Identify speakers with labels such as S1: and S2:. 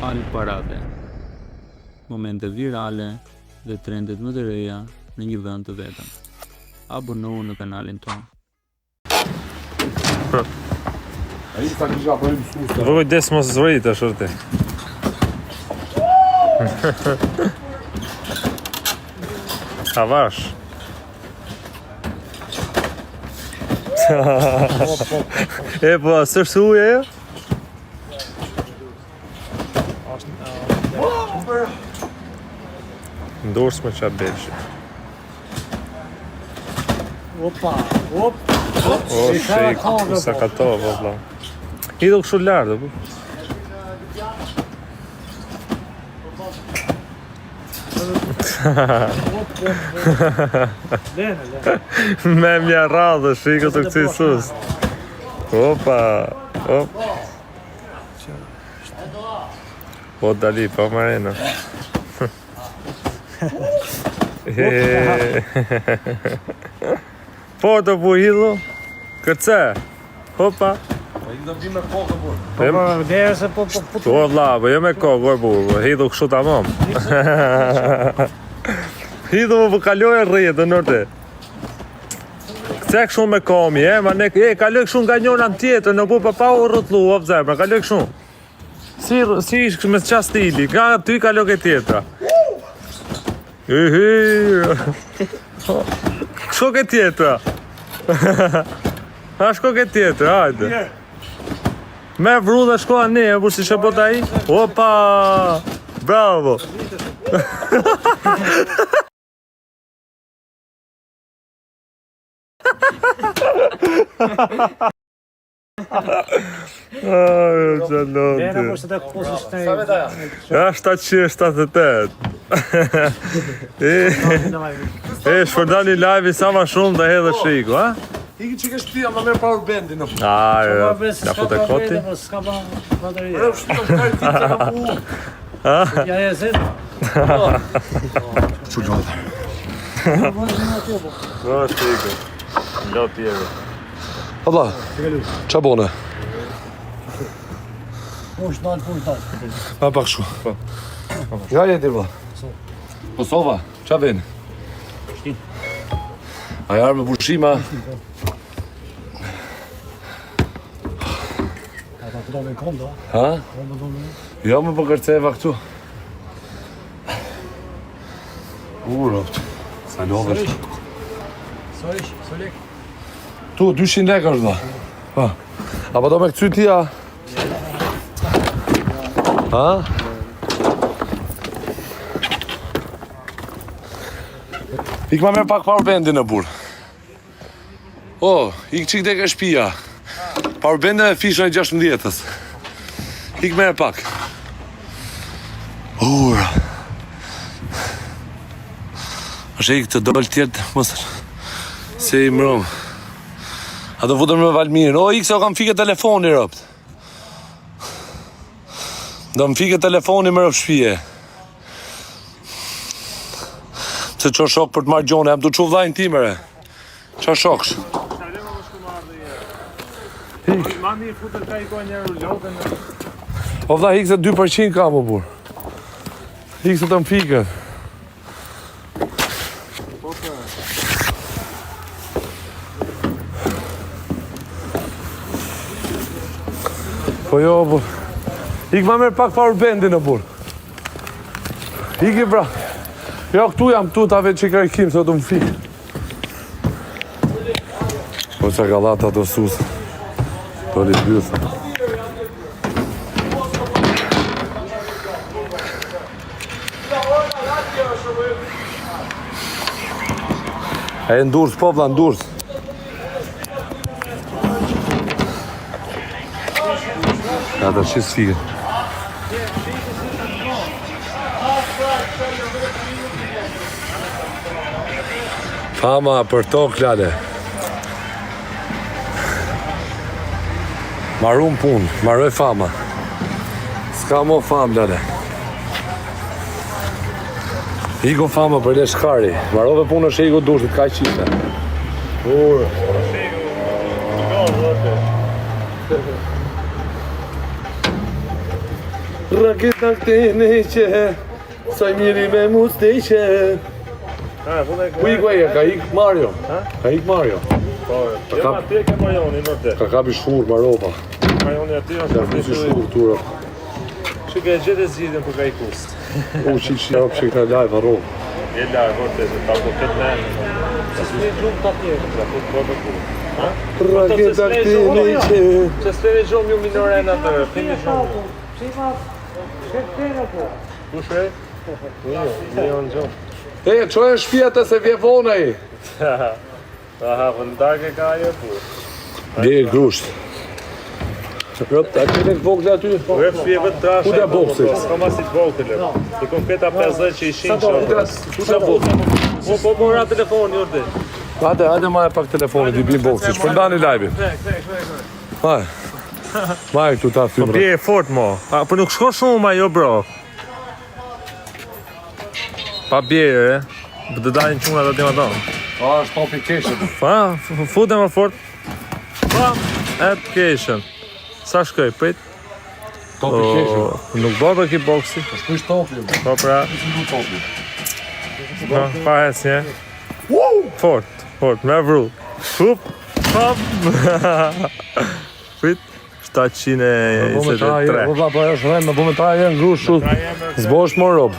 S1: Al parave. Momente virale dhe trendet më të reja në një vend të vetëm. Abonohu në kanalin tonë.
S2: Vëgoj des mos zërit është orte. Avash. E po, s'është ujë ajo? Ndors me qa belshi.
S3: Opa, op.
S2: O, shik, sa ka to, vëlla. I do kështu lartë, po. Me mja radhë, shiko të këci sus. Opa, op. O, dali, pa marena. Po të buhidhu, kërce, hopa.
S3: Po derse po.
S2: O, vla, po jo me kokë, o, burë, hidhu kështu ta mom. Hidhu më përkaloj e rrjetë, nërte. Këse kështu me komi, ma ne, kaloj kështu nga njona në tjetër, në burë pa u rrëtlu, o, zemra, kaloj kështu. Si ishë me qa stili, nga ty kaloj ke tjetra. Shko ke tjetra. Ha, shko ke tjetra, hajde. Me vru dhe shko anë e, për si shëpot aji. Opa! Bravo! Ja, 778. Shpërdani live-i sa ma shumë dhe hedhe shiku, ha?
S4: Iki që ke shpia, ma merë power bandin në
S2: Ja fut e koti.
S3: S'ka pa bateria.
S4: Ure, shtu të shkaj ti të në pu.
S3: Ja e zet.
S4: Që gjallë.
S2: No, shiku. Lo tjere.
S4: Abla, qa bone?
S3: Push dal.
S4: Ma pak shku. Nga jetir, bla? Kosova, qa veni? A jarë me pushima?
S3: Ata të do me kom, do?
S4: Ha? Jo me po kërceva këtu. Uroft. Sa lovësh.
S3: Solik.
S4: Tu, 200 lek është da. Ha. Apo do me këcy tia? Ha? Ik ma merë pak powerbandin në burë. O, ik qik dek e shpia. Powerbandin e fishën e 16-ës. Ik merë pak. Ura. është ik të dollë tjetë, mësër. Se i mërëm. A do vutëm me Valmirin. O, ik se o kam fike telefoni, rëpt. Do më fike telefoni më rëpë shpije. Se që shok për të marrë gjone, jam du që vllajnë ti mëre. Qa shoksh?
S2: Mami i futër ka i koj njerë lotën.
S4: O vllaj, hik se 2% ka më burë. Hik se të më fikët. Po jo, burë. Hik ma merë pak powerbandin në burë. Hik i bra. Jo, këtu jam tu, ta vetë që i karikim, se do më fikë. Po që galata do susë. Do li bjusë. E ndurës, po vla, ndurës. Ja, da që s'fike. Fama për to, klale. Marun pun, marroj fama. S'ka mo fam, lale. Iko fama për le shkari. Marrove punë është iko dushit, ka i qite. Urë. Raketa këtë neqe, sa miri me musteqe. Ku ik vaje, ka ik Mario? Ka ik Mario?
S2: Po, jam atje ke Majoni në te.
S4: Ka kapi shur, Maropa.
S2: Majoni aty është
S4: Ka fisi shur, tura.
S2: Që ke gjithë zgjidhjen për ka i kust.
S4: U që që ka live, arro.
S2: Je larë, vërtet, ta po këtë me. Se s'me gjumë të atje, pra po të bërë ku.
S4: Raketa këtë neqe.
S2: Që s'lene gjumë ju minore në të, fini gjumë. Kush e? Jo në gjumë.
S4: E, qoj e shpia të se vje vona i.
S2: Aha, vëndak e ka ajo pu.
S4: Dhe e grusht. Rëp, a këne të vogli aty?
S2: Rëp shpje vëtë trashe.
S4: Ku dhe boksi?
S2: Koma si të vogli. I kompeta 50 që i shinë që.
S4: Ku dhe boksi?
S2: Po mora telefoni, urdi.
S4: Hajde ma e pak telefonit, i bim boksi. Shpërndani live-i. Hajde. Ma e këtu ta
S2: Po
S4: fymra.
S2: bje e fort mo. Po nuk shko shumë ma jo bro. Pa bje e. Dhe dalin quna të aty ma tonë.
S4: A, është application.
S2: Pa, fute më fort. Pa, application. Sa shkoj, prit?
S4: Application.
S2: Nuk bërë për ki boksi.
S4: Është kush topi.
S2: Po pra, pa hes nje. Fort, me vru. Hup, hop. Prit, 723.
S4: Po është rejnë, me po me ta e në grush shut. Zbosh më rob.